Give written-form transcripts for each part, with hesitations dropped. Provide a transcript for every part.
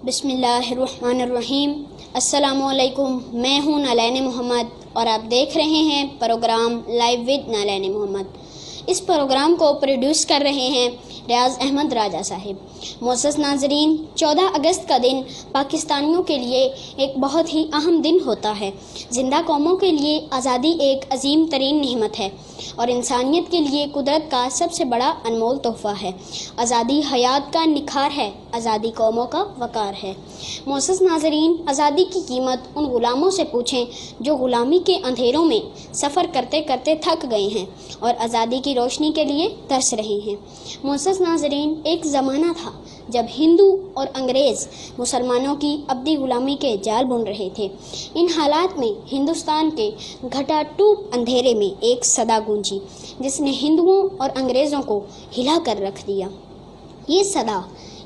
بسم اللہ الرحمن الرحیم۔ السلام علیکم، میں ہوں نالین محمد اور آپ دیکھ رہے ہیں پروگرام لائیو ود نالین محمد۔ اس پروگرام کو پروڈیوس کر رہے ہیں ریاض احمد راجہ صاحب۔ معزز ناظرین، 14 اگست کا دن پاکستانیوں کے لیے ایک بہت ہی اہم دن ہوتا ہے۔ زندہ قوموں کے لیے آزادی ایک عظیم ترین نعمت ہے اور انسانیت کے لیے قدرت کا سب سے بڑا انمول تحفہ ہے۔ آزادی حیات کا نکھار ہے، آزادی قوموں کا وقار ہے۔ معزز ناظرین، آزادی کی قیمت ان غلاموں سے پوچھیں جو غلامی کے اندھیروں میں سفر کرتے کرتے تھک گئے ہیں اور آزادی کی روشنی کے لیے ترس رہے ہیں۔ معزز ناظرین، ایک زمانہ تھا جب ہندو اور انگریز مسلمانوں کی ابدی غلامی کے جال بن رہے تھے۔ ان حالات میں ہندوستان کے گھٹا ٹوپ اندھیرے میں ایک صدا گونجی جس نے ہندوؤں اور انگریزوں کو ہلا کر رکھ دیا۔ یہ صدا،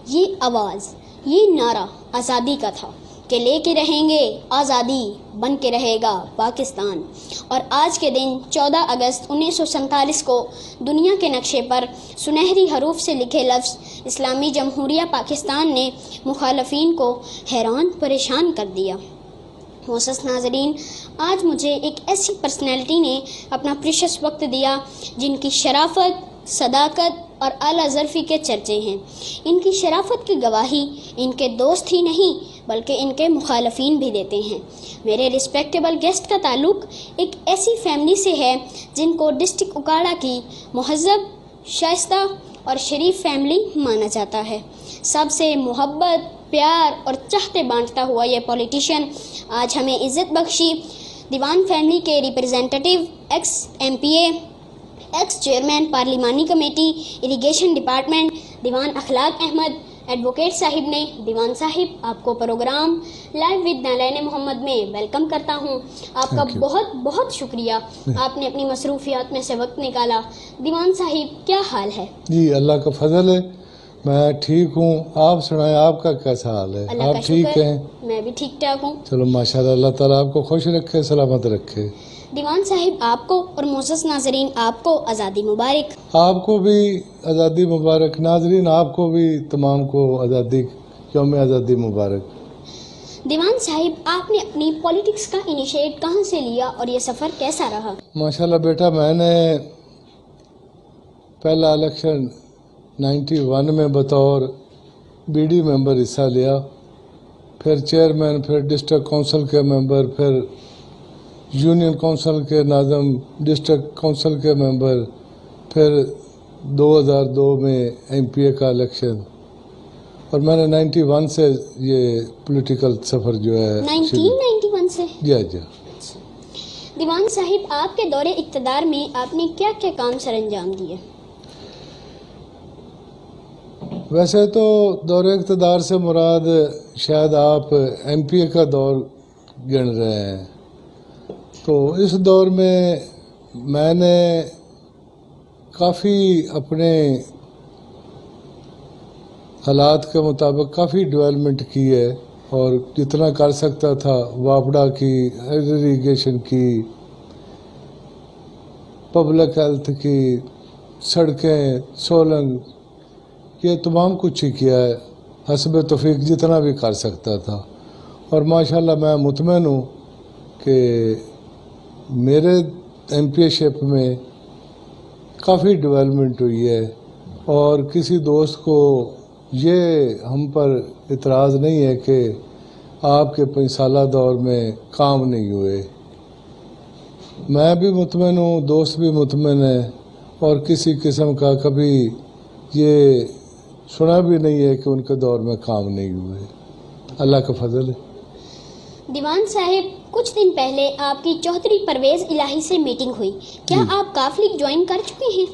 یہ آواز، یہ نعرہ آزادی کا تھا کہ لے کے رہیں گے آزادی، بن کے رہے گا پاکستان۔ اور آج کے دن 14 اگست 1947 کو دنیا کے نقشے پر سنہری حروف سے لکھے لفظ اسلامی جمہوریہ پاکستان نے مخالفین کو حیران پریشان کر دیا۔ معزز ناظرین، آج مجھے ایک ایسی پرسنالٹی نے اپنا پریشس وقت دیا جن کی شرافت، صداقت اور اعلیٰ ظرفی کے چرچے ہیں۔ ان کی شرافت کی گواہی ان کے دوست ہی نہیں بلکہ ان کے مخالفین بھی دیتے ہیں۔ میرے رسپیکٹیبل گیسٹ کا تعلق ایک ایسی فیملی سے ہے جن کو ڈسٹرکٹ اکاڑا کی مہذب، شائستہ اور شریف فیملی مانا جاتا ہے۔ سب سے محبت، پیار اور چاہتے بانٹتا ہوا یہ پولیٹیشین آج ہمیں عزت بخشی۔ دیوان فیملی کے ریپرزینٹیٹیو، ایکس ایم پی اے، ایکس چیئرمین پارلیمانی کمیٹی، اریگیشن ڈپارٹمنٹ، دیوان اخلاق احمد ایڈوکیٹ صاحب نے۔ دیوان صاحب، آپ کو پروگرام لائیو ود نالین محمد میں ویلکم کرتا ہوں۔ آپ کا بہت بہت شکریہ، آپ نے اپنی مصروفیات میں سے وقت نکالا۔ دیوان صاحب، کیا حال ہے؟ جی، اللہ کا فضل ہے، میں ٹھیک ہوں۔ آپ سنائیں، آپ کا کیسا حال ہے؟ اللہ آپ کا ٹھیک شکر، ہیں؟ میں بھی ٹھیک ٹھاک ہوں۔ چلو ماشاءاللہ، اللہ تعالیٰ آپ کو خوش رکھے، سلامت رکھے۔ دیوان صاحب، آپ کو اور معزز ناظرین آپ کو آزادی مبارک۔ آپ کو بھی آزادی مبارک۔ ناظرین، آپ کو بھی تمام کو آزادی، یوم آزادی مبارک۔ دیوان صاحب، آپ نے اپنی پولیٹکس کا انیشیٹ کہاں سے لیا اور یہ سفر کیسا رہا؟ ماشاءاللہ بیٹا، میں نے پہلا الیکشن 91 میں بطور بی ڈی ممبر حصہ لیا، پھر چیئرمین، پھر ڈسٹرکٹ کونسل کے ممبر، پھر یونین کونسل کے ناظم، ڈسٹرکٹ کونسل کے ممبر، پھر 2002 میں ایم پی اے کا الیکشن، اور میں نے 91 سے یہ پولیٹیکل سفر جو ہے 1991 سے؟ جی۔ دیوان صاحب، آپ کے دور اقتدار میں آپ نے کیا کیا کام سر انجام دیے؟ ویسے تو دور اقتدار سے مراد شاید آپ ایم پی اے کا دور گن رہے ہیں۔ تو اس دور میں نے کافی اپنے حالات کے مطابق کافی ڈیولپمنٹ کی ہے، اور جتنا کر سکتا تھا واپڈا کی، اریگیشن کی، پبلک ہیلتھ کی، سڑکیں، سولنگ، یہ تمام کچھ ہی کیا ہے حسب توفیق جتنا بھی کر سکتا تھا۔ اور ماشاءاللہ میں مطمئن ہوں کہ میرے ایم پی اے شپ میں کافی ڈیولپمنٹ ہوئی ہے، اور کسی دوست کو یہ ہم پر اعتراض نہیں ہے کہ آپ کے 5 سالہ دور میں کام نہیں ہوئے۔ میں بھی مطمئن ہوں، دوست بھی مطمئن ہے، اور کسی قسم کا کبھی یہ سنا بھی نہیں ہے کہ ان کے دور میں کام نہیں ہوئے۔ اللہ کا فضل ہے۔ دیوان صاحب، کچھ دن پہلے آپ کی چوہدری پرویز الہی سے میٹنگ ہوئی، کیا آپ کاف لیگ جوائن کر چکے ہیں؟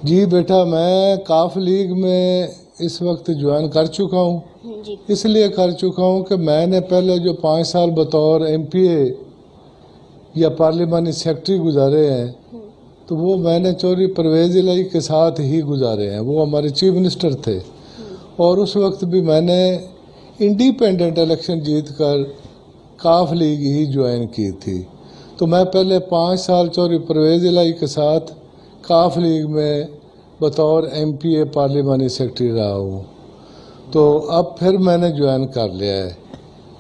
جی بیٹا، میں کاف لیگ میں اس وقت جوائن کر چکا ہوں۔ جی۔ اس لیے کر چکا ہوں کہ میں نے پہلے جو 5 سال بطور ایم پی اے یا پارلیمانی سیکرٹری گزارے ہیں، تو وہ میں نے چودھری پرویز الہی کے ساتھ ہی گزارے ہیں۔ وہ ہمارے چیف منسٹر تھے، اور اس وقت بھی میں نے انڈیپینڈنٹ الیکشن جیت کر کاف لیگ ہی جوائن کی تھی۔ تو میں پہلے 5 سال چودھری پرویز الہی کے ساتھ کاف لیگ میں بطور ایم پی اے پارلیمانی سیکرٹری رہا ہوں۔ تو اب پھر میں نے جوائن کر لیا ہے،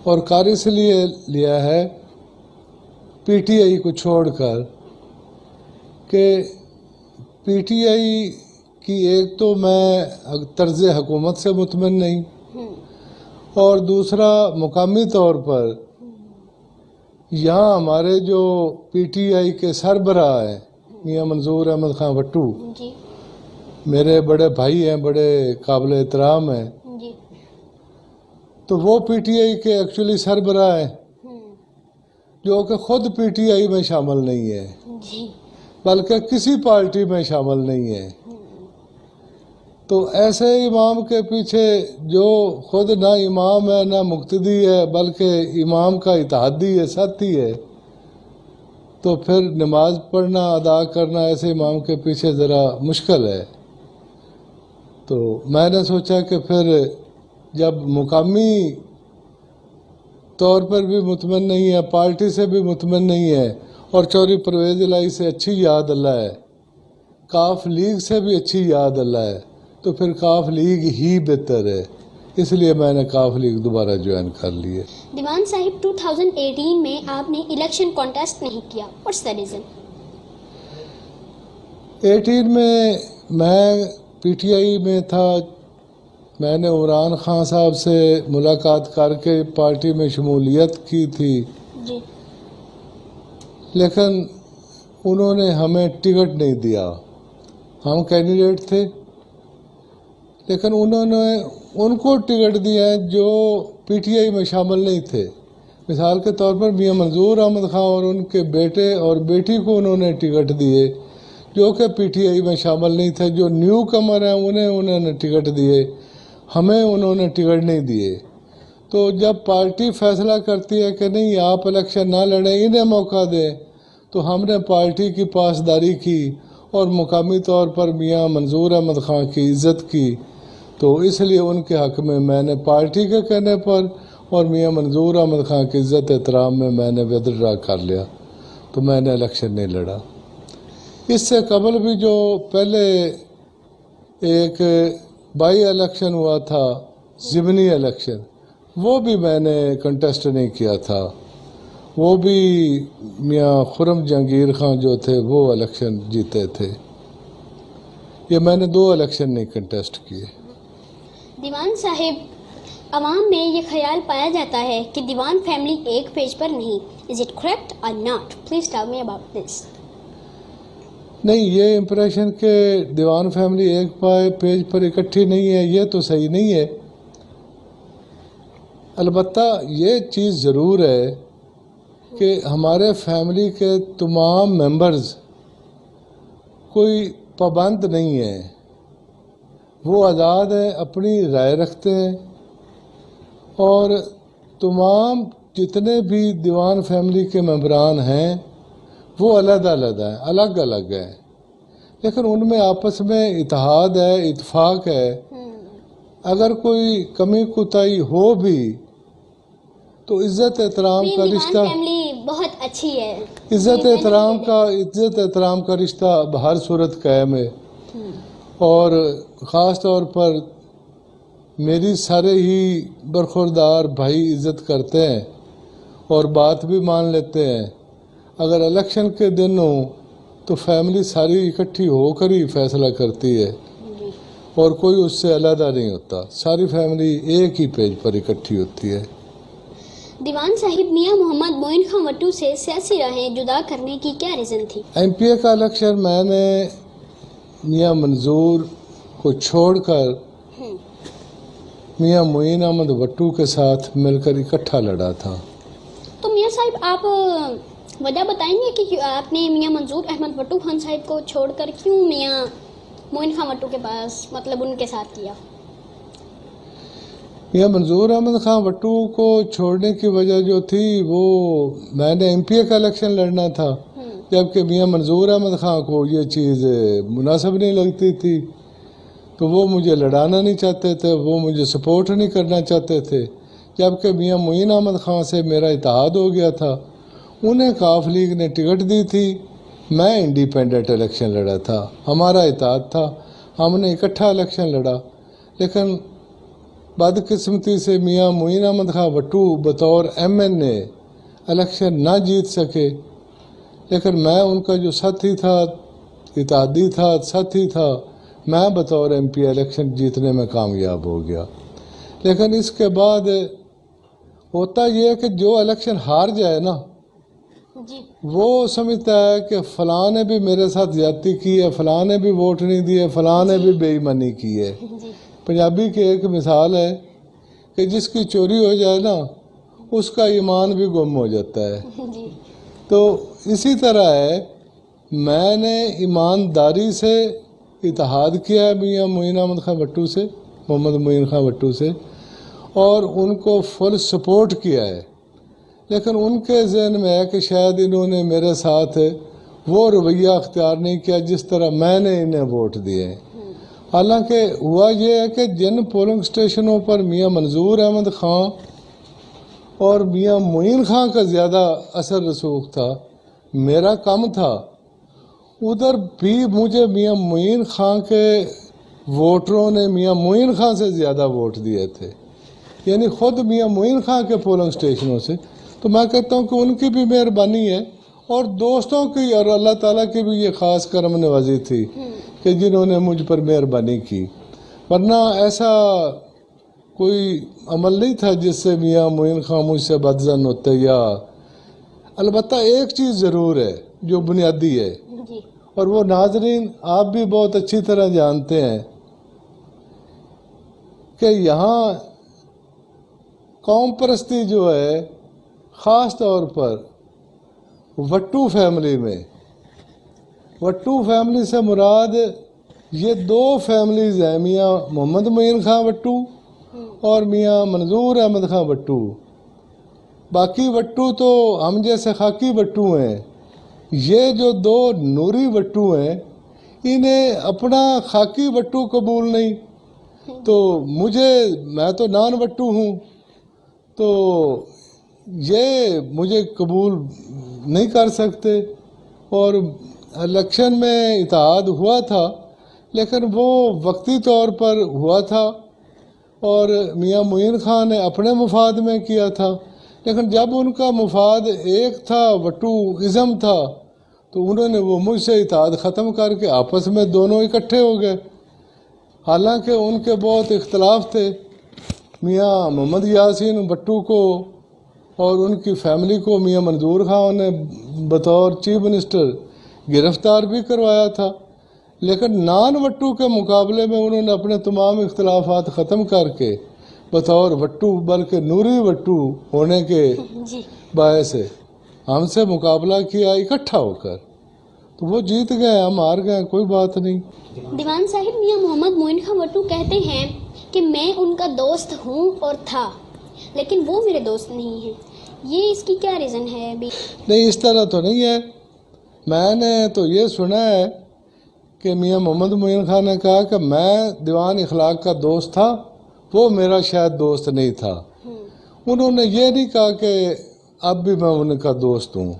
اور کر اس لیے لیا ہے پی ٹی آئی کو چھوڑ کر کہ پی ٹی آئی کی ایک تو میں طرز حکومت سے مطمئن نہیں، اور دوسرا مقامی طور پر یہاں ہمارے جو پی ٹی آئی کے سربراہ ہیں میاں منظور احمد خان وٹو، جی میرے بڑے بھائی ہیں، بڑے قابل احترام ہیں، جی تو وہ پی ٹی آئی کے ایکچولی سربراہ ہیں، جو کہ خود پی ٹی آئی میں شامل نہیں ہے، جی بلکہ کسی پارٹی میں شامل نہیں ہے۔ تو ایسے امام کے پیچھے جو خود نہ امام ہے نہ مقتدی ہے بلکہ امام کا اتحادی ہے، ساتھی ہے، تو پھر نماز پڑھنا ادا کرنا ایسے امام کے پیچھے ذرا مشکل ہے۔ تو میں نے سوچا کہ پھر جب مقامی طور پر بھی مطمئن نہیں ہے، پارٹی سے بھی مطمئن نہیں ہے، اور چوری پرویز الہی سے اچھی یاد اللہ ہے، کاف لیگ سے بھی اچھی یاد اللہ ہے، تو پھر کاف لیگ ہی بہتر ہے، اس لیے میں نے کاف لیگ دوبارہ جوائن کر لی ہے۔ دیوان صاحب 2018 میں آپ نے الیکشن کانٹیسٹ نہیں کیا، واٹس دا ریزن؟ 18 میں پی ٹی آئی میں تھا، میں نے عمران خان صاحب سے ملاقات کر کے پارٹی میں شمولیت کی تھی، جی لیکن انہوں نے ہمیں ٹکٹ نہیں دیا، ہم کینڈیڈیٹ تھے، لیکن انہوں نے ان کو ٹکٹ دیا ہے جو پی ٹی آئی میں شامل نہیں تھے۔ مثال کے طور پر میاں منظور احمد خان اور ان کے بیٹے اور بیٹی کو انہوں نے ٹکٹ دیے جو کہ پی ٹی آئی میں شامل نہیں تھے، جو نیو کمر ہیں انہوں نے ٹکٹ دیے، ہمیں انہوں نے ٹکٹ نہیں دیے۔ تو جب پارٹی فیصلہ کرتی ہے کہ نہیں آپ الیکشن نہ لڑیں، انہیں موقع دیں، تو ہم نے پارٹی کی پاسداری کی اور مقامی طور پر میاں منظور احمد خان کی عزت کی، تو اس لیے ان کے حق میں نے پارٹی کے کہنے پر اور میاں منظور احمد خان کی عزت احترام میں نے ودڈرا کر لیا، تو میں نے الیکشن نہیں لڑا۔ اس سے قبل بھی جو پہلے ایک بائی الیکشن ہوا تھا، ضمنی الیکشن، وہ بھی میں نے کنٹیسٹ نہیں کیا تھا، وہ بھی میاں خرم جہانگیر خان جو تھے وہ الیکشن جیتے تھے۔ یہ میں نے 2 الیکشن نہیں کنٹیسٹ کیے۔ دیوان صاحب، عوام میں یہ خیال پایا جاتا ہے کہ دیوان فیملی ایک پیج پر نہیں، از اٹ کریکٹ اور not? Please tell me about this. نہیں، یہ امپریشن کہ دیوان فیملی ایک پیج پر اکٹھی نہیں ہے، یہ تو صحیح نہیں ہے۔ البتہ یہ چیز ضرور ہے کہ ہمارے فیملی کے تمام ممبرز کوئی پابند نہیں ہیں، وہ آزاد ہیں، اپنی رائے رکھتے ہیں، اور تمام جتنے بھی دیوان فیملی کے ممبران ہیں وہ علیحدہ علیحدہ ہیں، الگ الگ ہیں، لیکن ان میں آپس میں اتحاد ہے، اتفاق ہے۔ اگر کوئی کمی کوتاہی ہو بھی تو عزت احترام کا رشتہ، فیملی بہت اچھی ہے، عزت احترام کا رشتہ ہر صورت قائم ہے، اور خاص طور پر میری سارے ہی برخوردار بھائی عزت کرتے ہیں اور بات بھی مان لیتے ہیں۔ اگر الیکشن کے دن ہوں تو فیملی ساری اکٹھی ہو کر ہی فیصلہ کرتی ہے، اور کوئی اس سے علیحدہ نہیں ہوتا، ساری فیملی ایک ہی پیج پر اکٹھی ہوتی ہے۔ دیوان صاحب، میاں محمد معین خان وٹو سے سیاسی راہیں جدا کرنے کی کیا ریزن تھی؟ ایم پی اے کا الیکشن میں نے میاں منظور کو چھوڑ کر میاں معین احمد وٹو کے ساتھ مل کر اکٹھا لڑا تھا۔ تو میاں صاحب آپ وجہ بتائیں گے کہ آپ نے میاں منظور احمد وٹو خان صاحب کو چھوڑ کر کیوں میاں معین خان وٹو کے پاس ان کے ساتھ کیا؟ میاں منظور احمد خان وٹو کو چھوڑنے کی وجہ جو تھی، وہ میں نے ایم پی اے کا الیکشن لڑنا تھا، جبکہ میاں منظور احمد خان کو یہ چیز مناسب نہیں لگتی تھی، تو وہ مجھے لڑانا نہیں چاہتے تھے، وہ مجھے سپورٹ نہیں کرنا چاہتے تھے، جبکہ میاں معین احمد خان سے میرا اتحاد ہو گیا تھا، انہیں کاف لیگ نے ٹکٹ دی تھی، میں انڈیپینڈنٹ الیکشن لڑا تھا، ہمارا اتحاد تھا، ہم نے اکٹھا الیکشن لڑا، لیکن بدقسمتی سے میاں معین احمد خان وٹو بطور MNA الیکشن نہ جیت سکے، لیکن میں ان کا جو ساتھی تھا، اتحادی تھا، ساتھی تھا، میں بطور MP الیکشن جیتنے میں کامیاب ہو گیا۔ لیکن اس کے بعد ہوتا یہ ہے کہ جو الیکشن ہار جائے نا، جی وہ سمجھتا ہے کہ فلاں نے بھی میرے ساتھ زیادتی کی ہے، فلاں نے بھی ووٹ نہیں دیے، فلاں نے بھی بے ایمانی کی ہے۔ جی پنجابی کی ایک مثال ہے کہ جس کی چوری ہو جائے نا، اس کا ایمان بھی گم ہو جاتا ہے۔ جی تو اسی طرح ہے، میں نے ایمانداری سے اتحاد کیا ہے میاں معین احمد خان وٹو سے، محمد معین خان وٹو سے، اور ان کو فل سپورٹ کیا ہے۔ لیکن ان کے ذہن میں ہے کہ شاید انہوں نے میرے ساتھ وہ رویہ اختیار نہیں کیا جس طرح میں نے انہیں ووٹ دیے ہیں۔ حالانکہ ہوا یہ ہے کہ جن پولنگ اسٹیشنوں پر میاں منظور احمد خان اور میاں معین خان کا زیادہ اثر رسوخ تھا، میرا کم تھا، ادھر بھی مجھے میاں معین خان کے ووٹروں نے میاں معین خان سے زیادہ ووٹ دیے تھے، یعنی خود میاں معین خان کے پولنگ اسٹیشنوں سے۔ تو میں کہتا ہوں کہ ان کی بھی مہربانی ہے، اور دوستوں کی اور اللہ تعالیٰ کی بھی یہ خاص کرم نوازی تھی کہ جنہوں نے مجھ پر مہربانی کی، ورنہ ایسا کوئی عمل نہیں تھا جس سے میاں معین خان مجھ سے بدظن ہوتے۔ یا البتہ ایک چیز ضرور ہے جو بنیادی ہے، جی اور وہ ناظرین آپ بھی بہت اچھی طرح جانتے ہیں کہ یہاں قوم پرستی جو ہے، خاص طور پر وٹو فیملی میں، وٹو فیملی سے مراد یہ دو فیملیز ہیں، میاں محمد معین خان وٹو اور میاں منظور احمد خان وٹو۔ باقی وٹو تو ہم جیسے خاکی وٹو ہیں، یہ جو دو نوری وٹو ہیں انہیں اپنا خاکی وٹو قبول نہیں، تو میں تو نان وٹو ہوں، تو یہ مجھے قبول نہیں کر سکتے۔ اور الیکشن میں اتحاد ہوا تھا، لیکن وہ وقتی طور پر ہوا تھا، اور میاں معین خان نے اپنے مفاد میں کیا تھا، لیکن جب ان کا مفاد ایک تھا، وٹو ازم تھا، تو انہوں نے وہ مجھ سے اتحاد ختم کر کے آپس میں دونوں اکٹھے ہو گئے۔ حالانکہ ان کے بہت اختلاف تھے، میاں محمد یاسین بٹو کو اور ان کی فیملی کو میاں منظور خان نے بطور چیف منسٹر گرفتار بھی کروایا تھا، لیکن نان وٹو کے مقابلے میں انہوں نے اپنے تمام اختلافات ختم کر کے بطور وٹو، بلکہ نوری وٹو ہونے کے جی باعث ہم سے مقابلہ کیا اکٹھا ہو کر، تو وہ جیت گئے، ہم ہار گئے، کوئی بات نہیں۔ دیوان صاحب، میاں محمد معین خان وٹو کہتے ہیں کہ میں ان کا دوست ہوں اور تھا، لیکن وہ میرے دوست نہیں ہیں، یہ اس کی کیا ریزن ہے ابھی؟ نہیں، اس طرح تو نہیں ہے، میں نے تو یہ سنا ہے کہ میاں محمد معین خان نے کہا کہ میں دیوان اخلاق کا دوست تھا، وہ میرا شاید دوست نہیں تھا۔ انہوں نے یہ نہیں کہا کہ اب بھی میں ان کا دوست ہوں،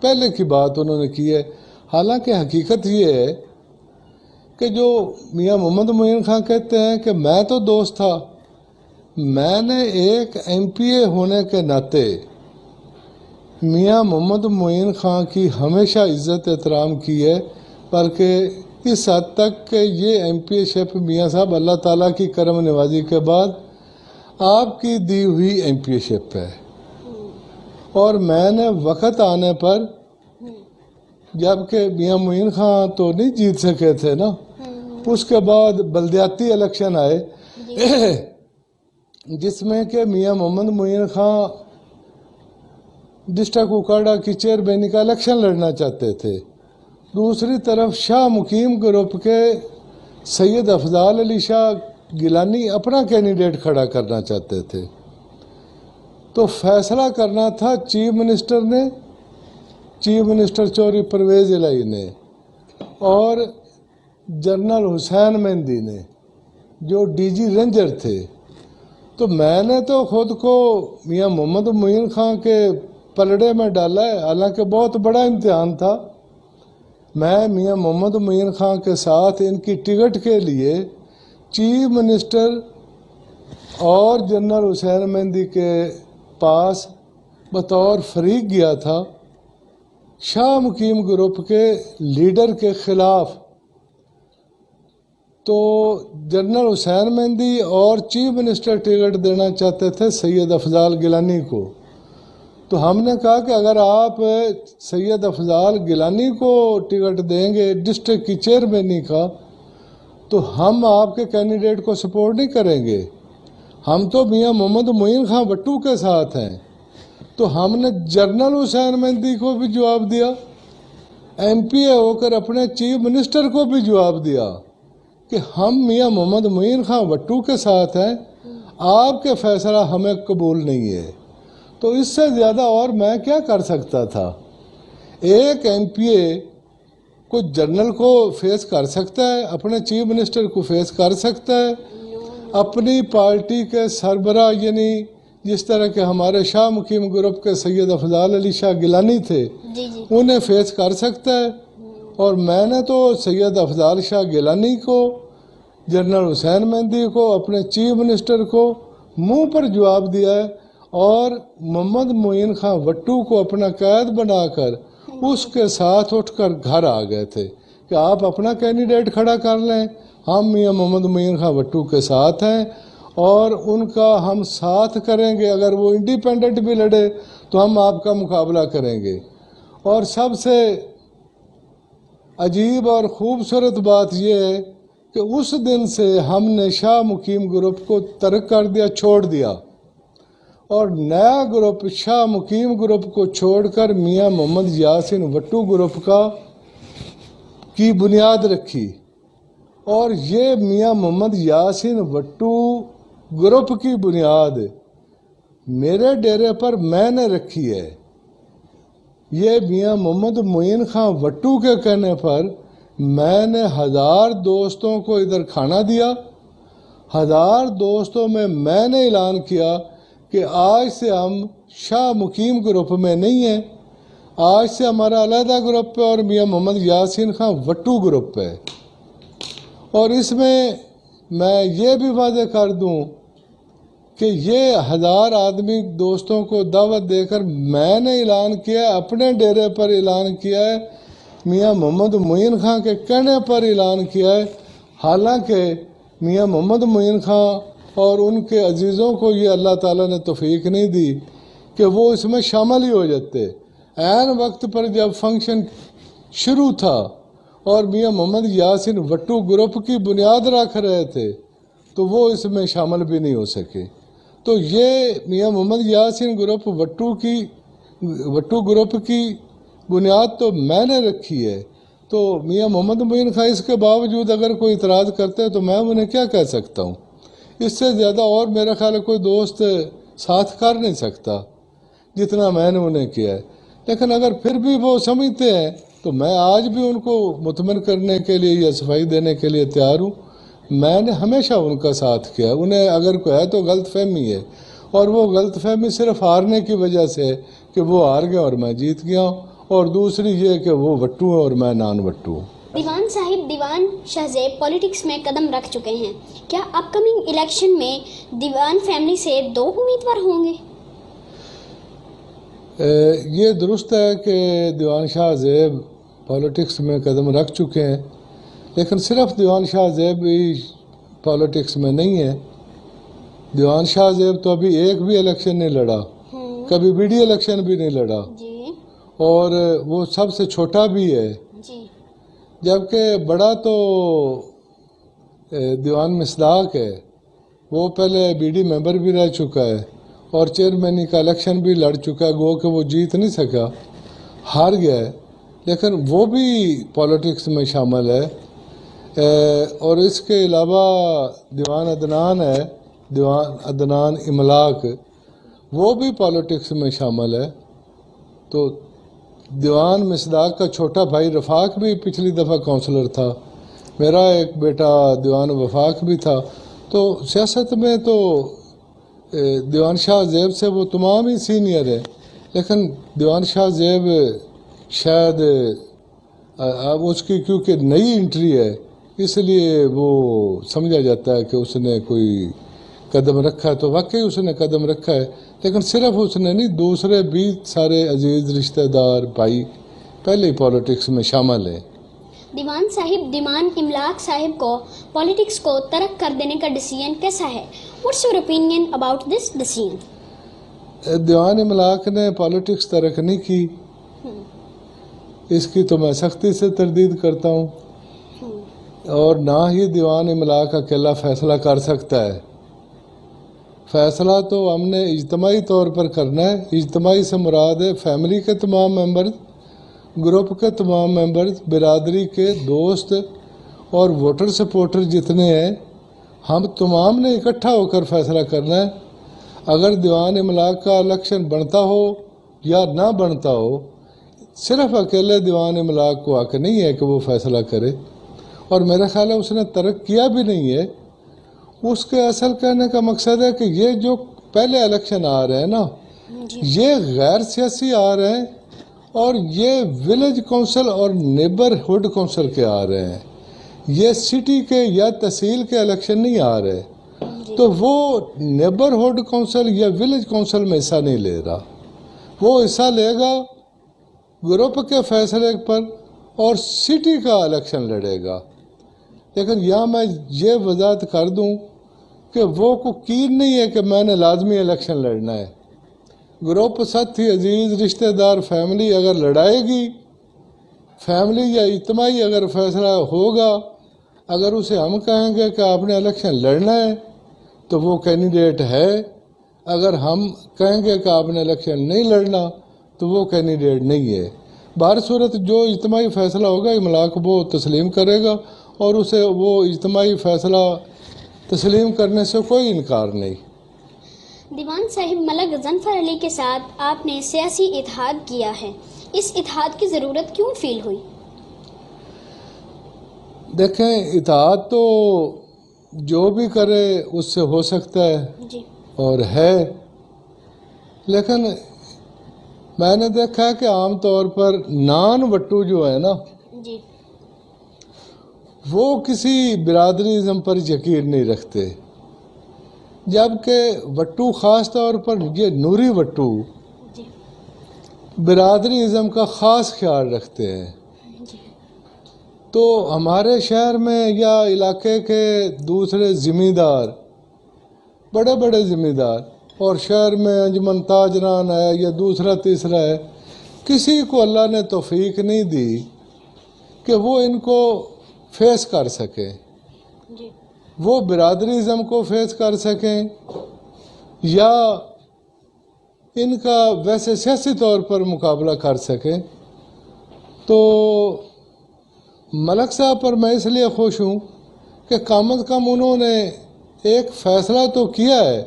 پہلے کی بات انہوں نے کی ہے۔ حالانکہ حقیقت یہ ہے کہ جو میاں محمد معین خان کہتے ہیں کہ میں تو دوست تھا، میں نے ایک MPA ہونے کے ناطے میاں محمد معین خان کی ہمیشہ عزت احترام کی ہے، بلکہ اس حد تک کہ یہ MPA شپ میاں صاحب اللہ تعالیٰ کی کرم نوازی کے بعد آپ کی دی ہوئی MPA شپ ہے، اور میں نے وقت آنے پر، جبکہ میاں معین خان تو نہیں جیت سکے تھے نا، اس کے بعد بلدیاتی الیکشن آئے جس میں کہ میاں محمد معین خان ڈسٹرکٹ اوکاڑا کی چیئرمینی کا الیکشن لڑنا چاہتے تھے، دوسری طرف شاہ مقیم گروپ کے سید افضال علی شاہ گیلانی اپنا کینڈیڈیٹ کھڑا کرنا چاہتے تھے، تو فیصلہ کرنا تھا چیف منسٹر نے، چیف منسٹر چوہدری پرویز الہی نے اور جنرل حسین مہندی نے جو DG رینجر تھے۔ تو میں نے تو خود کو میاں محمد معین خان کے پلڑے میں ڈالا ہے، حالانکہ بہت بڑا امتحان تھا۔ میں میاں محمد معین خان کے ساتھ ان کی ٹکٹ کے لیے چیف منسٹر اور جنرل حسین مہندی کے پاس بطور فریق گیا تھا شاہ مقیم گروپ کے لیڈر کے خلاف. تو جنرل حسین مہندی اور چیف منسٹر ٹکٹ دینا چاہتے تھے سید افضال گیلانی کو. تو ہم نے کہا کہ اگر آپ سید افضال گیلانی کو ٹکٹ دیں گے ڈسٹرکٹ کی چیئرمینی کا تو ہم آپ کے کینڈیڈیٹ کو سپورٹ نہیں کریں گے. ہم تو میاں محمد معین خان وٹو کے ساتھ ہیں. تو ہم نے جنرل حسین مہندی کو بھی جواب دیا, ایم پی اے ہو کر اپنے چیف منسٹر کو بھی جواب دیا کہ ہم میاں محمد معین خان وٹو کے ساتھ ہیں, آپ کے فیصلہ ہمیں قبول نہیں ہے. تو اس سے زیادہ اور میں کیا کر سکتا تھا. ایک ایم پی اے کو جنرل کو فیس کر سکتا ہے, اپنے چیف منسٹر کو فیس کر سکتا ہے, اپنی پارٹی کے سربراہ یعنی جس طرح کے ہمارے شاہ مقیم گروپ کے سید افضال علی شاہ گیلانی تھے انہیں فیس کر سکتا ہے. اور میں نے تو سید افضال شاہ گیلانی کو, جنرل حسین مہندی کو, اپنے چیف منسٹر کو منہ پر جواب دیا ہے اور محمد معین خان وٹو کو اپنا قائد بنا کر اس کے ساتھ اٹھ کر گھر آ گئے تھے کہ آپ اپنا کینڈیڈیٹ کھڑا کر لیں, ہم میاں محمد معین خان وٹو کے ساتھ ہیں اور ان کا ہم ساتھ کریں گے. اگر وہ انڈیپینڈنٹ بھی لڑے تو ہم آپ کا مقابلہ کریں گے. اور سب سے عجیب اور خوبصورت بات یہ ہے کہ اس دن سے ہم نے شاہ مقیم گروپ کو ترک کر دیا, چھوڑ دیا, اور نیا گروپ شاہ مقیم گروپ کو چھوڑ کر میاں محمد یاسین وٹو گروپ کی بنیاد رکھی. اور یہ میاں محمد یاسین وٹو گروپ کی بنیاد میرے ڈیرے پر میں نے رکھی ہے. یہ میاں محمد معین خان وٹو کے کہنے پر میں نے 1000 دوستوں کو ادھر کھانا دیا. 1000 دوستوں میں نے اعلان کیا کہ آج سے ہم شاہ مقیم گروپ میں نہیں ہیں, آج سے ہمارا علیحدہ گروپ ہے اور میاں محمد یاسین خان وٹو گروپ ہے. اور اس میں یہ بھی واضح کر دوں کہ یہ 1000 آدمی دوستوں کو دعوت دے کر میں نے اعلان کیا ہے, اپنے ڈیرے پر اعلان کیا ہے, میاں محمد معین خان کے کہنے پر اعلان کیا ہے. حالانکہ میاں محمد معین خان اور ان کے عزیزوں کو یہ اللہ تعالیٰ نے توفیق نہیں دی کہ وہ اس میں شامل ہی ہو جاتے. عین وقت پر جب فنکشن شروع تھا اور میاں محمد یاسین وٹو گروپ کی بنیاد رکھ رہے تھے تو وہ اس میں شامل بھی نہیں ہو سکے. تو یہ میاں محمد یاسین گروپ وٹو گروپ کی بنیاد تو میں نے رکھی ہے. تو میاں محمد معین خان اس کے باوجود اگر کوئی اعتراض کرتے تو میں انہیں کیا کہہ سکتا ہوں. اس سے زیادہ اور میرا خیال ہے کوئی دوست ساتھ کر نہیں سکتا جتنا میں نے انہیں کیا ہے. لیکن اگر پھر بھی وہ سمجھتے ہیں تو میں آج بھی ان کو مطمئن کرنے کے لیے یا صفائی دینے کے لیے تیار ہوں. میں نے ہمیشہ ان کا ساتھ کیا. انہیں اگر کوئی ہے تو غلط فہمی ہے, اور وہ غلط فہمی صرف ہارنے کی وجہ سے ہے کہ وہ ہار گئے اور میں جیت گیا ہوں, اور دوسری یہ کہ وہ وٹو ہیں اور میں نان وٹو ہوں. دیوان صاحب, دیوان شاہ زیب پولیٹکس میں قدم رکھ چکے ہیں. کیا اپ کمنگ الیکشن میں دیوان فیملی سے 2 امیدوار ہوں گے؟ یہ درست ہے کہ دیوان شاہ زیب پولیٹکس میں قدم رکھ چکے ہیں, لیکن صرف دیوان شاہ زیب ہی پولیٹکس میں نہیں ہے. دیوان شاہ زیب تو ابھی ایک بھی الیکشن نہیں لڑا, کبھی بی ڈی الیکشن بھی نہیں لڑا, اور وہ سب سے چھوٹا بھی ہے. جبکہ بڑا تو دیوان مصداق ہے, وہ پہلے بی ڈی ممبر بھی رہ چکا ہے اور چیئرمینی کا الیکشن بھی لڑ چکا ہے. گو کہ وہ جیت نہیں سکا, ہار گیا ہے, لیکن وہ بھی پولیٹکس میں شامل ہے. اور اس کے علاوہ دیوان عدنان ہے, دیوان عدنان املاک, وہ بھی پولیٹکس میں شامل ہے. تو دیوان مصداق کا چھوٹا بھائی رفاق بھی پچھلی دفعہ کونسلر تھا, میرا ایک بیٹا دیوان وفاق بھی تھا. تو سیاست میں تو دیوان شاہ زیب سے وہ تمام ہی سینئر ہے, لیکن دیوان شاہ زیب شاید اب اس کی کیونکہ نئی انٹری ہے اس لیے وہ سمجھا جاتا ہے کہ اس نے کوئی قدم رکھا ہے تو واقعی اس نے قدم رکھا ہے، لیکن صرف اس نے نہیں، دوسرے بھی سارے عزیز رشتہ دار بھائی پہلے ہی پالیٹکس میں شامل ہیں۔ دیوان صاحب، دیوان املاک صاحب کو پالیٹکس کو ترک کر دینے کا ڈیسیژن کیسا ہے؟ What's your opinion about this decision? دیوان املاک نے پالیٹکس ترک نہیں کی، اس کی تو میں سختی سے تردید کرتا ہوں، اور نہ ہی دیوان املاک اکیلا فیصلہ کر سکتا ہے۔ فیصلہ تو ہم نے اجتماعی طور پر کرنا ہے۔ اجتماعی سے مراد ہے فیملی کے تمام ممبرز، گروپ کے تمام ممبرز، برادری کے دوست اور ووٹر سپورٹر جتنے ہیں، ہم تمام نے اکٹھا ہو کر فیصلہ کرنا ہے۔ اگر دیوان املاک کا الیکشن بنتا ہو یا نہ بنتا ہو، صرف اکیلے دیوان املاک کو حق نہیں ہے کہ وہ فیصلہ کرے، اور میرا خیال ہے اس نے ترک کیا بھی نہیں ہے۔ اس کے اصل کہنے کا مقصد ہے کہ یہ جو پہلے الیکشن آ رہے ہیں نا، یہ غیر سیاسی آ رہے ہیں، اور یہ ولیج کونسل اور نیبرہڈ کونسل کے آ رہے ہیں، یہ سٹی کے یا تحصیل کے الیکشن نہیں آ رہے۔ تو وہ نیبرہڈ کونسل یا ولیج کونسل میں حصہ نہیں لے رہا، وہ حصہ لے گا گروپ کے فیصلے پر اور سٹی کا الیکشن لڑے گا۔ لیکن یہاں میں یہ وضاحت کر دوں کہ وہ کو یقین نہیں ہے کہ میں نے لازمی الیکشن لڑنا ہے۔ گروپ ساتھی، عزیز رشتہ دار، فیملی اگر لڑائے گی، فیملی یا اجتماعی اگر فیصلہ ہوگا، اگر اسے ہم کہیں گے کہ آپ نے الیکشن لڑنا ہے تو وہ کینڈیڈیٹ ہے، اگر ہم کہیں گے کہ آپ نے الیکشن نہیں لڑنا تو وہ کینڈیڈیٹ نہیں ہے۔ بہر صورت جو اجتماعی فیصلہ ہوگا املاک وہ تسلیم کرے گا، اور اسے وہ اجتماعی فیصلہ تسلیم کرنے سے کوئی انکار نہیں۔ دیوان صاحب، ملک ظفر علی کے ساتھ آپ نے سیاسی اتحاد کیا ہے، اس اتحاد کی ضرورت کیوں فیل ہوئی؟ دیکھیں، اتحاد تو جو بھی کرے اس سے ہو سکتا ہے جی، اور ہے، لیکن میں نے دیکھا کہ عام طور پر نان وٹو جو ہے نا، جی، وہ کسی برادری ازم پر یقین نہیں رکھتے، جبکہ وٹو خاص طور پر یہ نوری وٹو جی، برادری ازم کا خاص خیال رکھتے ہیں۔ جی، تو ہمارے شہر میں یا علاقے کے دوسرے ذمہ دار، بڑے بڑے ذمہ دار، اور شہر میں انجمن تاجران ہے یا دوسرا تیسرا ہے، کسی کو اللہ نے توفیق نہیں دی کہ وہ ان کو فیس کر سکیں، جی، وہ برادری ازم کو فیس کر سکیں یا ان کا ویسے سیاسی طور پر مقابلہ کر سکیں۔ تو ملک صاحب پر میں اس لیے خوش ہوں کہ کم از کم انہوں نے ایک فیصلہ تو کیا ہے،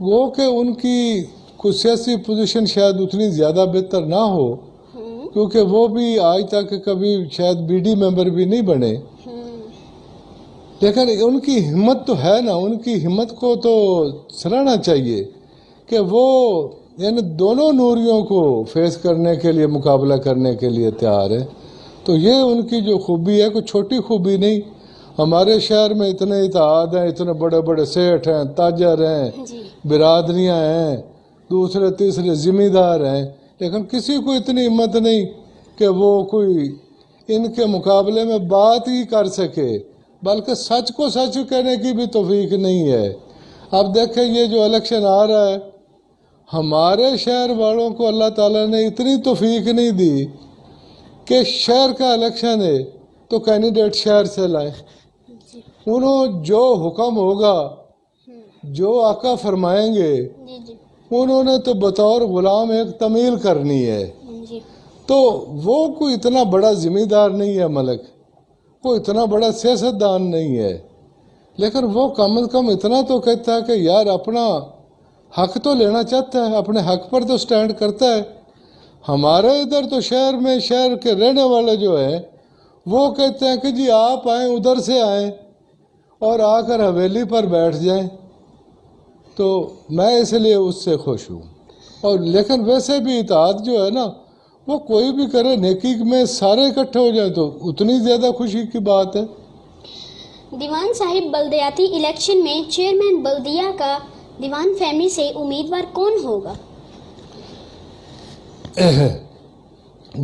وہ کہ ان کی کچھ سیاسی پوزیشن شاید اتنی زیادہ بہتر نہ ہو، کیونکہ وہ بھی آج تک کبھی شاید بی ڈی ممبر بھی نہیں بنے، لیکن ان کی ہمت تو ہے نا، ان کی ہمت کو تو سراہنا چاہیے کہ وہ ان دونوں نوریوں کو فیس کرنے کے لیے، مقابلہ کرنے کے لیے تیار ہے۔ تو یہ ان کی جو خوبی ہے، کوئی چھوٹی خوبی نہیں۔ ہمارے شہر میں اتنے اتحاد ہیں، اتنے بڑے بڑے سیٹھ ہیں، تاجر ہیں، برادریاں ہیں، دوسرے تیسرے ذمہ دار ہیں، لیکن کسی کو اتنی ہمت نہیں کہ وہ کوئی ان کے مقابلے میں بات ہی کر سکے، بلکہ سچ کو سچ کہنے کی بھی توفیق نہیں ہے۔ اب دیکھیں، یہ جو الیکشن آ رہا ہے، ہمارے شہر والوں کو اللہ تعالیٰ نے اتنی توفیق نہیں دی کہ شہر کا الیکشن ہے تو کینڈیڈیٹ شہر سے لائیں، انہوں جو حکم ہوگا، جو آقا فرمائیں گے، انہوں نے تو بطور غلام ایک تمیل کرنی ہے۔ تو وہ کوئی اتنا بڑا ذمہ دار نہیں ہے ملک، کوئی اتنا بڑا سیاستدان نہیں ہے، لیکن وہ کم از کم اتنا تو کہتا ہے کہ یار اپنا حق تو لینا چاہتا ہے، اپنے حق پر تو سٹینڈ کرتا ہے۔ ہمارے ادھر تو شہر میں، شہر کے رہنے والے جو ہیں، وہ کہتے ہیں کہ جی آپ آئیں، ادھر سے آئیں اور آ کر حویلی پر بیٹھ جائیں۔ تو میں اس لیے اس سے خوش ہوں، اور لیکن ویسے بھی اتحاد جو ہے نا، وہ کوئی بھی کرے نیکی میں سارے اکٹھے ہو جائیں تو اتنی زیادہ خوشی کی بات ہے۔ دیوان صاحب بلدیاتی الیکشن میں چیئرمین بلدیہ کا دیوان فیملی سے امیدوار کون ہوگا؟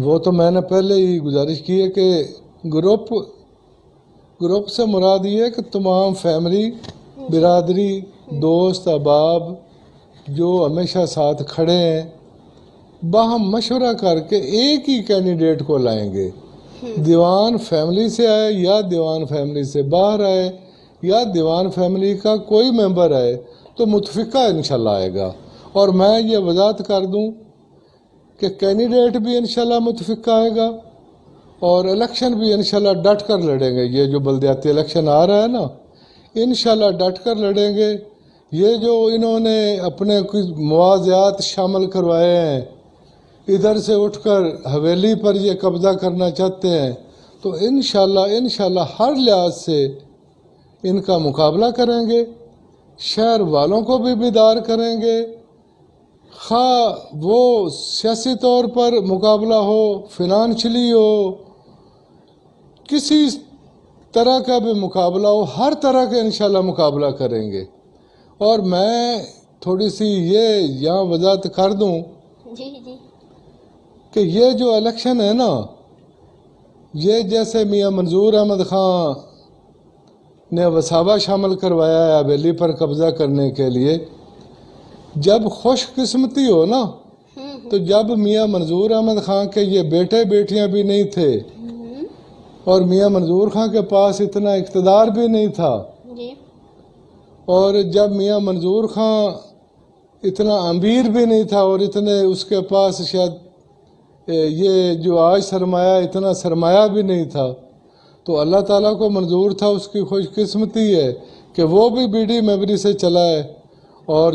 وہ تو میں نے پہلے ہی گزارش کی ہے کہ گروپ سے مراد یہ ہے کہ تمام فیملی، برادری، دوست، احباب جو ہمیشہ ساتھ کھڑے ہیں، باہم مشورہ کر کے ایک ہی کینڈیڈیٹ کو لائیں گے۔ دیوان فیملی سے آئے یا دیوان فیملی سے باہر آئے یا دیوان فیملی کا کوئی ممبر آئے تو متفقہ انشاءاللہ آئے گا۔ اور میں یہ وضاحت کر دوں کہ کینڈیڈیٹ بھی انشاءاللہ متفقہ آئے گا اور الیکشن بھی انشاءاللہ ڈٹ کر لڑیں گے۔ یہ جو بلدیاتی الیکشن آ رہا ہے نا، انشاءاللہ ڈٹ کر لڑیں گے۔ یہ جو انہوں نے اپنے کچھ مواضعات شامل کروائے ہیں، ادھر سے اٹھ کر حویلی پر یہ قبضہ کرنا چاہتے ہیں، تو انشاءاللہ ہر لحاظ سے ان کا مقابلہ کریں گے، شہر والوں کو بھی بیدار کریں گے، خواہ وہ سیاسی طور پر مقابلہ ہو، فنانشلی ہو، کسی طرح کا بھی مقابلہ ہو، ہر طرح کا انشاءاللہ مقابلہ کریں گے۔ اور میں تھوڑی سی یہ یہاں وضاحت کر دوں جی کہ یہ جو الیکشن ہے نا، یہ جیسے میاں منظور احمد خان نے وسابہ شامل کروایا ہے حویلی پر قبضہ کرنے کے لیے، جب خوش قسمتی ہو نا، تو جب میاں منظور احمد خان کے یہ بیٹے بیٹیاں بھی نہیں تھے اور میاں منظور خان کے پاس اتنا اقتدار بھی نہیں تھا، اور جب میاں منظور خان اتنا امیر بھی نہیں تھا اور اتنے اس کے پاس شاید یہ جو آج سرمایہ اتنا سرمایہ بھی نہیں تھا، تو اللہ تعالیٰ کو منظور تھا، اس کی خوش قسمتی ہے کہ وہ بھی بی ڈی ممبری سے چلا ہے اور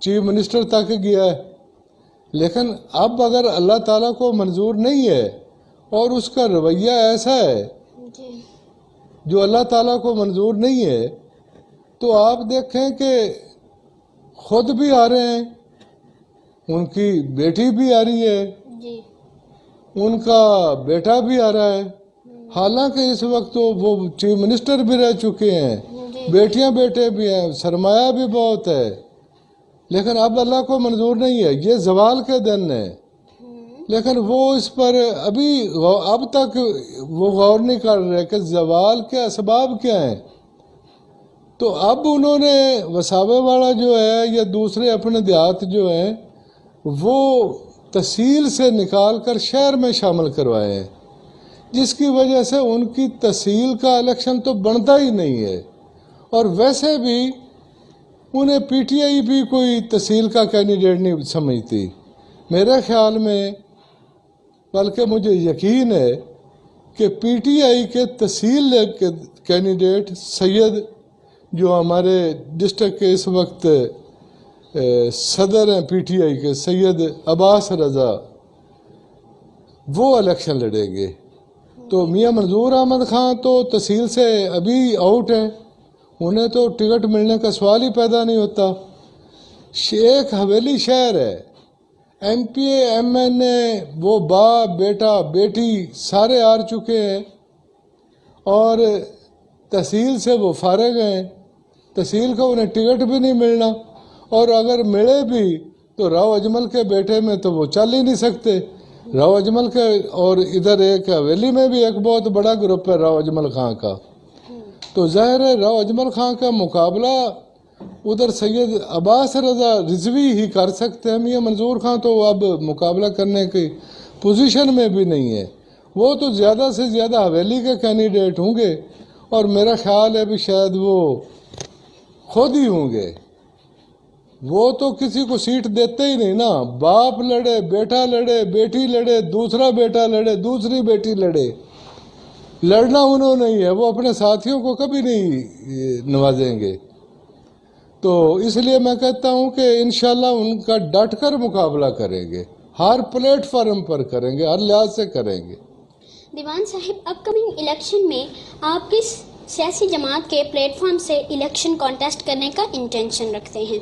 چیف منسٹر تک گیا ہے۔ لیکن اب اگر اللہ تعالیٰ کو منظور نہیں ہے اور اس کا رویہ ایسا ہے جو اللہ تعالیٰ کو منظور نہیں ہے، تو آپ دیکھیں کہ خود بھی آ رہے ہیں، ان کی بیٹی بھی آ رہی ہے، ان کا بیٹا بھی آ رہا ہے، حالانکہ اس وقت تو وہ چیف منسٹر بھی رہ چکے ہیں، بیٹیاں بیٹے بھی ہیں، سرمایہ بھی بہت ہے، لیکن اب اللہ کو منظور نہیں ہے۔ یہ زوال کے دن ہے، لیکن وہ اس پر اب تک وہ غور نہیں کر رہے کہ زوال کے اسباب کیا ہیں۔ تو اب انہوں نے وسابے والا جو ہے یا دوسرے اپنے دیہات جو ہیں وہ تحصیل سے نکال کر شہر میں شامل کروائے ہیں، جس کی وجہ سے ان کی تحصیل کا الیکشن تو بنتا ہی نہیں ہے، اور ویسے بھی انہیں پی ٹی آئی بھی کوئی تحصیل کا کینڈیڈیٹ نہیں سمجھتی میرے خیال میں، بلکہ مجھے یقین ہے کہ پی ٹی آئی کے تحصیل کے کینڈیڈیٹ سید جو ہمارے ڈسٹرکٹ کے اس وقت صدر ہیں پی ٹی آئی کے، سید عباس رضا، وہ الیکشن لڑیں گے۔ تو میاں منظور احمد خان تو تحصیل سے ابھی آؤٹ ہیں، انہیں تو ٹکٹ ملنے کا سوال ہی پیدا نہیں ہوتا۔ ایک حویلی شہر ہے، M P A M N A وہ باپ بیٹا بیٹی سارے آ چکے ہیں، اور تحصیل سے وہ فارغ ہیں، تحصیل کا انہیں ٹکٹ بھی نہیں ملنا، اور اگر ملے بھی تو راؤ اجمل کے بیٹے میں تو وہ چل ہی نہیں سکتے، راؤ اجمل کے، اور ادھر ایک حویلی میں بھی ایک بہت بڑا گروپ ہے راؤ اجمل خان کا، تو ظاہر ہے راؤ اجمل خان کا مقابلہ ادھر سید عباس رضا رضوی ہی کر سکتے ہیں۔ میاں منظور خان تو اب مقابلہ کرنے کی پوزیشن میں بھی نہیں ہے، وہ تو زیادہ سے زیادہ حویلی کے کینڈیڈیٹ ہوں گے، اور میرا خیال ہے بھی شاید وہ خود ہی ہوں گے، وہ تو کسی کو سیٹ دیتے ہی نہیں نا، باپ لڑے، بیٹا لڑے، بیٹی لڑے، دوسرا بیٹا لڑے، دوسری بیٹی لڑے، لڑنا انہوں نے ہی ہے، وہ اپنے ساتھیوں کو کبھی نہیں نوازیں گے۔ تو اس لیے میں کہتا ہوں کہ انشاءاللہ ان کا ڈٹ کر مقابلہ کریں گے، ہر پلیٹ فارم پر کریں گے، ہر لحاظ سے کریں گے۔ دیوان صاحب، اپ کمنگ الیکشن میں آپ کس سیاسی جماعت کے پلیٹ فارم سے الیکشن کانٹیسٹ کرنے کا انٹینشن رکھتے ہیں؟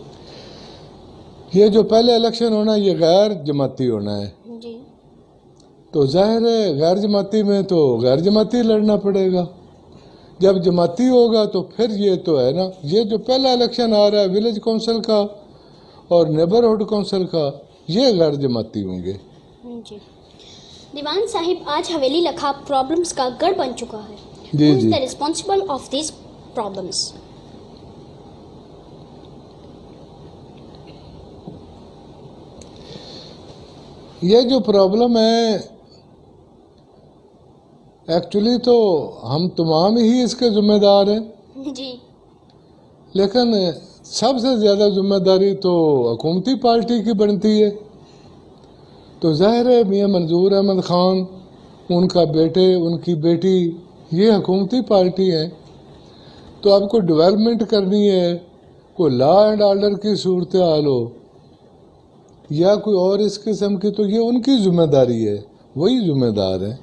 یہ جو پہلے الیکشن ہونا یہ غیر جماعتی ہونا ہے، جی، تو ظاہر ہے غیر جماعتی میں تو غیر جماعتی لڑنا پڑے گا، جب جماعتی ہوگا تو پھر یہ تو ہے نا، یہ جو پہلا الیکشن آ رہا ہے ولیج کونسل کا اور نیبرہڈ کونسل کا، یہ غیر جماعتی ہوں گے. جی دیوان صاحب، آج حویلی لکھا پرابلمس کا گڑھ بن چکا ہے. جی Who is G the responsible of these problems? یہ جو پرابلم ہے ایکچولی تو ہم تمام ہی اس کے ذمہ دار ہیں، جی لیکن سب سے زیادہ ذمہ داری تو حکومتی پارٹی کی بنتی ہے. تو ظاہر ہے میاں منظور احمد خان، ان کا بیٹے، ان کی بیٹی، یہ حکومتی پارٹی ہیں. تو اب کوئی ڈیولپمنٹ کرنی ہے، کوئی لا اینڈ آرڈر کی صورتحال ہو یا کوئی اور اس قسم کی، تو یہ ان کی ذمہ داری ہے، وہی ذمہ دار ہیں.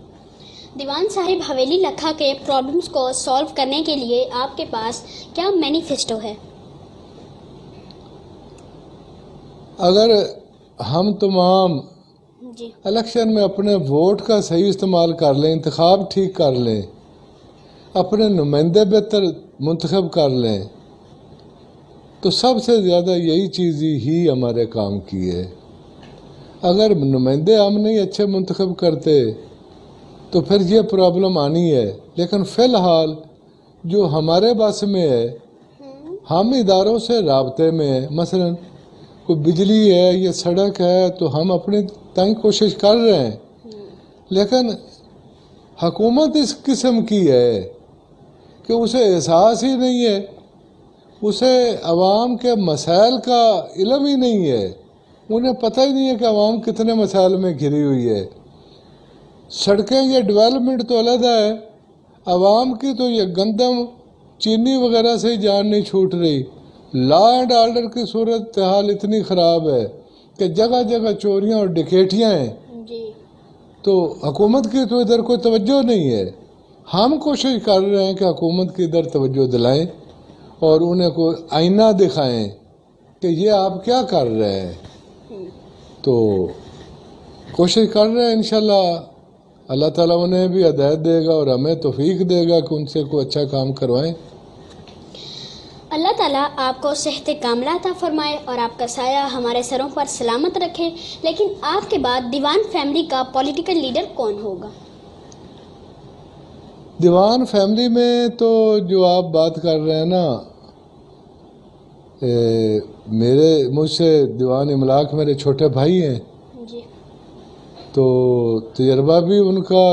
دیوان صاحب، حویلی لکھا کے پرابلمس کو سالو کرنے کے لیے آپ کے پاس کیا مینیفیسٹو ہے؟ اگر ہم تمام جی الیکشن میں اپنے ووٹ کا صحیح استعمال کر لیں، انتخاب ٹھیک کر لیں، اپنے نمائندے بہتر منتخب کر لیں، تو سب سے زیادہ یہی چیز ہی ہمارے کام کی ہے. اگر نمائندے ہم نہیں اچھے منتخب کرتے تو پھر یہ پرابلم آنی ہے. لیکن فی الحال جو ہمارے بس میں ہے، ہم اداروں سے رابطے میں ہیں. مثلا کوئی بجلی ہے یا سڑک ہے تو ہم اپنی تنگ کوشش کر رہے ہیں، لیکن حکومت اس قسم کی ہے کہ اسے احساس ہی نہیں ہے، اسے عوام کے مسائل کا علم ہی نہیں ہے، انہیں پتہ ہی نہیں ہے کہ عوام کتنے مسائل میں گھری ہوئی ہے. سڑکیں یا ڈیولپمنٹ تو علیحدہ ہے، عوام کی تو یہ گندم چینی وغیرہ سے ہی جان نہیں چھوٹ رہی. لا اینڈ آرڈر کی صورتحال اتنی خراب ہے کہ جگہ جگہ چوریاں اور ڈکیٹیاں ہیں. جی تو حکومت کی تو ادھر کوئی توجہ نہیں ہے. ہم کوشش کر رہے ہیں کہ حکومت کی ادھر توجہ دلائیں اور انہیں کوئی آئینہ دکھائیں کہ یہ آپ کیا کر رہے ہیں. تو کوشش کر رہے ہیں، انشاءاللہ اللہ تعالیٰ انہیں بھی ہدایت دے گا اور ہمیں توفیق دے گا کہ ان سے کوئی اچھا کام کروائیں. اللہ تعالیٰ آپ کو صحت کاملہ عطا فرمائے اور آپ کا سایہ ہمارے سروں پر سلامت رکھے. لیکن آپ کے بعد دیوان فیملی کا پولیٹیکل لیڈر کون ہوگا؟ دیوان فیملی میں تو جو آپ بات کر رہے ہیں نا، مجھ سے دیوان املاک میرے چھوٹے بھائی ہیں، جی تو تجربہ بھی ان کا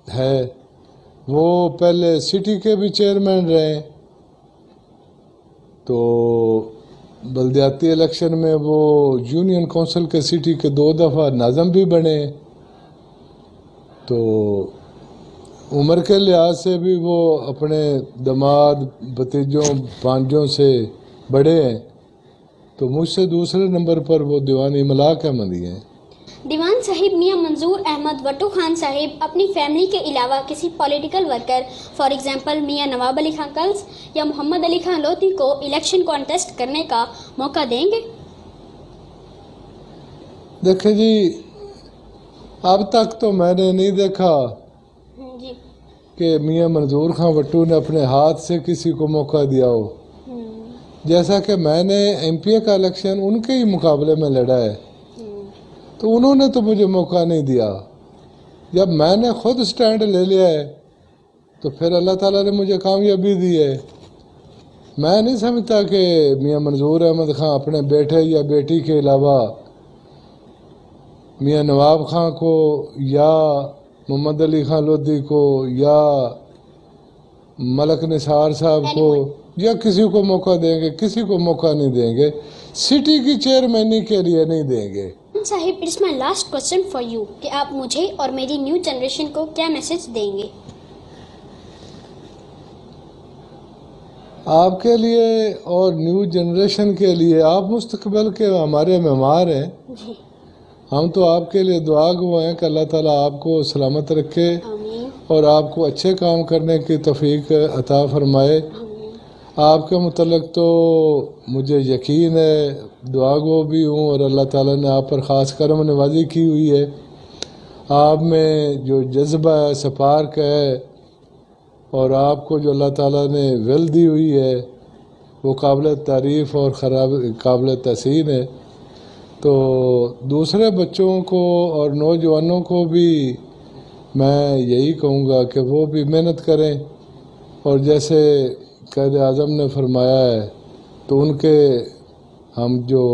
ہے. وہ پہلے سٹی کے بھی چیئرمین رہے، تو بلدیاتی الیکشن میں وہ یونین کونسل کے سٹی کے 2 دفعہ ناظم بھی بنے. تو عمر کے لحاظ سے بھی وہ اپنے داماد بھتیجوں بھانجوں سے بڑے ہیں. تو مجھ سے دوسرے نمبر پر وہ دیوان املاک احمدی ہیں. دیوان صاحب، میاں منظور احمد وٹو خان صاحب اپنی فیملی کے علاوہ کسی پولیٹیکل ورکر، فار ایگزامپل میاں نواب علی خان کلس یا محمد علی خان لودھی کو الیکشن کانٹیسٹ کرنے کا موقع دیں گے؟ دیکھیں جی، اب تک تو میں نے نہیں دیکھا جی کہ میاں منظور خان وٹو نے اپنے ہاتھ سے کسی کو موقع دیا ہو. جیسا کہ میں نے ایم پی اے کا الیکشن ان کے ہی مقابلے میں لڑا ہے، تو انہوں نے تو مجھے موقع نہیں دیا. جب میں نے خود سٹینڈ لے لیا ہے تو پھر اللہ تعالیٰ نے مجھے کامیابی دی ہے. میں نہیں سمجھتا کہ میاں منظور احمد خان اپنے بیٹے یا بیٹی کے علاوہ میاں نواب خان کو یا محمد علی خان لودھی کو یا ملک نثار صاحب کو یا کسی کو موقع دیں گے. کسی کو موقع نہیں دیں گے، سٹی کی چیئرمینی کے لیے نہیں دیں گے. صاحب، it's my last question for you کہ آپ مجھے اور میری نیو جنریشن کو کیا میسج دیں گے؟ آپ کے لیے اور نیو جنریشن کے لیے، آپ مستقبل کے ہمارے معمار ہیں. جی ہم تو آپ کے لیے دعا گو ہیں کہ اللہ تعالیٰ آپ کو سلامت رکھے آمین اور آپ کو اچھے کام کرنے کی توفیق عطا فرمائے. آمین. آپ کے متعلق تو مجھے یقین ہے، دعا گو بھی ہوں، اور اللہ تعالیٰ نے آپ پر خاص کرم نوازی کی ہوئی ہے. آپ میں جو جذبہ ہے، سپارک ہے، اور آپ کو جو اللہ تعالیٰ نے ول دی ہوئی ہے وہ قابل تعریف اور قابل تحسین ہے. تو دوسرے بچوں کو اور نوجوانوں کو بھی میں یہی کہوں گا کہ وہ بھی محنت کریں اور جیسے قائد اعظم نے فرمایا ہے تو ان کے ہم جو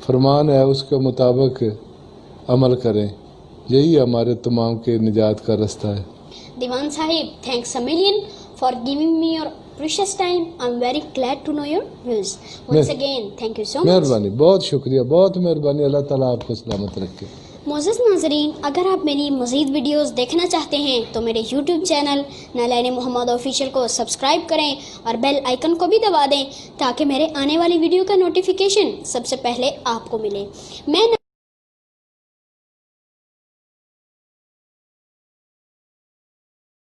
فرمان ہے اس کے مطابق عمل کریں. یہی ہمارے تمام کے نجات کا رستہ ہے. دیوان صاحب, thanks a million for giving me your precious time. I'm very glad to know your views. Once again, thank you so much. مہربانی, بہت شکریہ, بہت مہربانی. اللہ تعالیٰ آپ کو سلامت رکھے. معزز ناظرین, اگر آپ میری مزید ویڈیوز دیکھنا چاہتے ہیں تو میرے یوٹیوب چینل نالین محمد آفیشیل کو سبسکرائب کریں اور بیل آئیکن کو بھی دبا دیں تاکہ میرے آنے والی ویڈیو کا نوٹیفیکیشن سب سے پہلے آپ کو ملے. میں